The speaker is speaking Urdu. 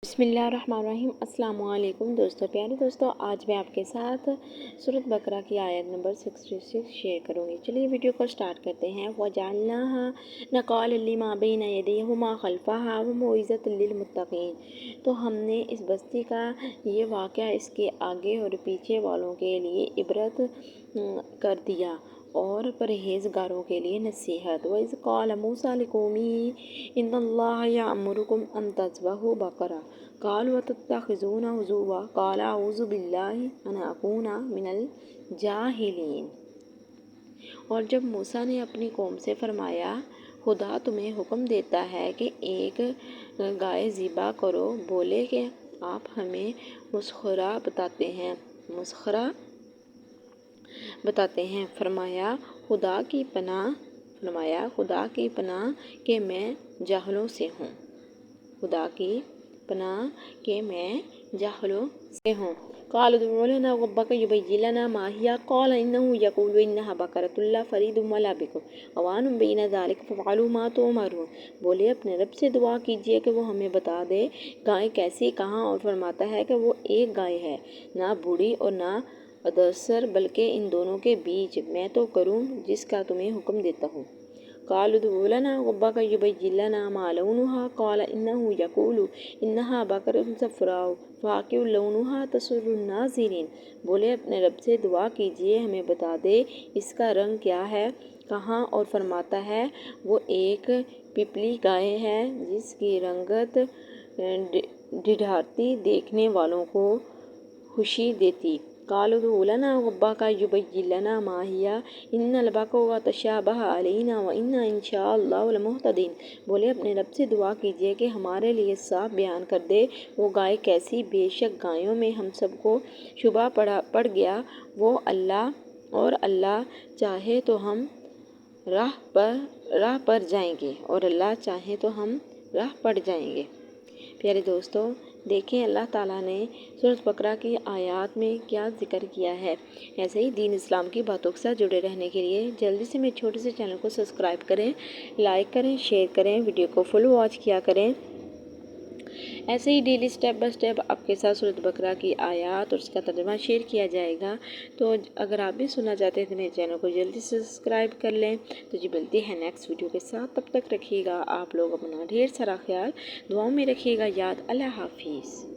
بسم اللہ الرحمن الرحیم۔ السلام علیکم دوستو، پیارے دوستو، آج میں آپ کے ساتھ سورۃ بقرہ کی آیت نمبر 66 شیئر کروں گی۔ چلیے ویڈیو کو سٹارٹ کرتے ہیں۔ وَجَعَلْنَاهَا نَقَالًا لِمَا بَيْنَ يَدَيْهَا وَمَا خَلْفَهَا وَمَوْعِظَةً لِّلْمُتَّقِينَ۔ تو ہم نے اس بستی کا یہ واقعہ اس کے آگے اور پیچھے والوں کے لیے عبرت کر دیا اور پرہیزگاروں کے لیے نصیحت۔ وَإِذْ قَالَ مُوسَىٰ لِقَوْمِهِ إِنَّ اللَّهَ يَأْمُرُكُمْ أَن تَذْبَحُوا بَقَرَةً قَالُوا أَتَتَّخِذُونَا هُزُوًا قَالَ أَعُوذُ بِاللَّهِ أَنْ أَكُونَ مِنَ الْجَاهِلِينَ۔ اور جب موسیٰ نے اپنی قوم سے فرمایا، خدا تمہیں حکم دیتا ہے کہ ایک گائے ذبح کرو، بولے کہ آپ ہمیں مسخرہ بتاتے ہیں۔ فرمایا خدا کی پناہ کہ میں جاہلوں سے ہوں۔ قَالُوا ادْعُ لَنَا رَبَّكَ يُبَيِّن لَنَا مَا هِيَ قَالَ إِنَّهُ يَقُولُ إِنَّهَا بَقَرَةٌ لَّا فَرِيضٌ وَلَا بِكْرٌ عَوَانٌ بَيْنَ ذَٰلِكَ فَافْعَلُوا مَا تُؤْمَرُونَ۔ بولے اپنے رب سے دعا کیجیے کہ وہ ہمیں بتا دے گائے کیسی کہاں، اور فرماتا ہے کہ وہ ایک گائے ہے، نہ بوڑھی اور نہ ادرسر، بلکہ ان دونوں کے بیچ۔ میں تو کروں جس کا تمہیں حکم دیتا ہوں۔ قَالُوا ادْعُ لَنَا رَبَّكَ يُبَيِّن لَنَا مَا لَوْنُهَا قَالَ إِنَّهُ يَقُولُ إِنَّهَا بَقَرَةٌ صَفْرَاءُ فَاقِعٌ لَوْنُهَا تَسُرُّ النَّاظِرِينَ۔ بولے اپنے رب سے دعا کیجیے ہمیں بتا دے اس کا رنگ کیا ہے، کہاں، اور فرماتا ہے وہ ایک پپلی گائے ہے جس کی رنگت ڈھارتی دیکھنے والوں کو خوشی دیتی۔ قَالُوا ادْعُ لَنَا رَبَّكَ يُبَيِّن لَنَا مَا هِيَ إِنَّ الْبَقَرَ تَشَابَهَ عَلَيْنَا وَإِنَّا إِن شَاءَ اللَّهُ لَمُهْتَدُونَ۔ بولے اپنے رب سے دعا کیجیے کہ ہمارے لیے صاف بیان کر دے وہ گائے کیسی، بے شک گایوں میں ہم سب کو شبہ پڑ گیا، وہ اللہ چاہے تو ہم راہ پر جائیں گے، اور اللہ چاہے تو ہم راہ پڑ جائیں گے۔ پیارے دوستو، دیکھیں اللہ تعالیٰ نے سورۃ بقرہ کی آیات میں کیا ذکر کیا ہے۔ ایسے ہی دین اسلام کی باتوں کے ساتھ جڑے رہنے کے لیے جلدی سے میرے چھوٹے سے چینل کو سبسکرائب کریں، لائک کریں، شیئر کریں، ویڈیو کو فل واچ کیا کریں۔ ایسے ہی ڈیلی سٹیپ بائی سٹیپ آپ کے ساتھ سورۃ بقرہ کی آیات اور اس کا ترجمہ شیئر کیا جائے گا۔ تو اگر آپ بھی سننا چاہتے ہیں تو میرے چینل کو جلدی سے سبسکرائب کر لیں۔ تو جی ملتی ہے نیکسٹ ویڈیو کے ساتھ، تب تک رکھیے گا آپ لوگ اپنا ڈھیر سارا خیال، دعاؤں میں رکھیے گا یاد۔ اللہ حافظ۔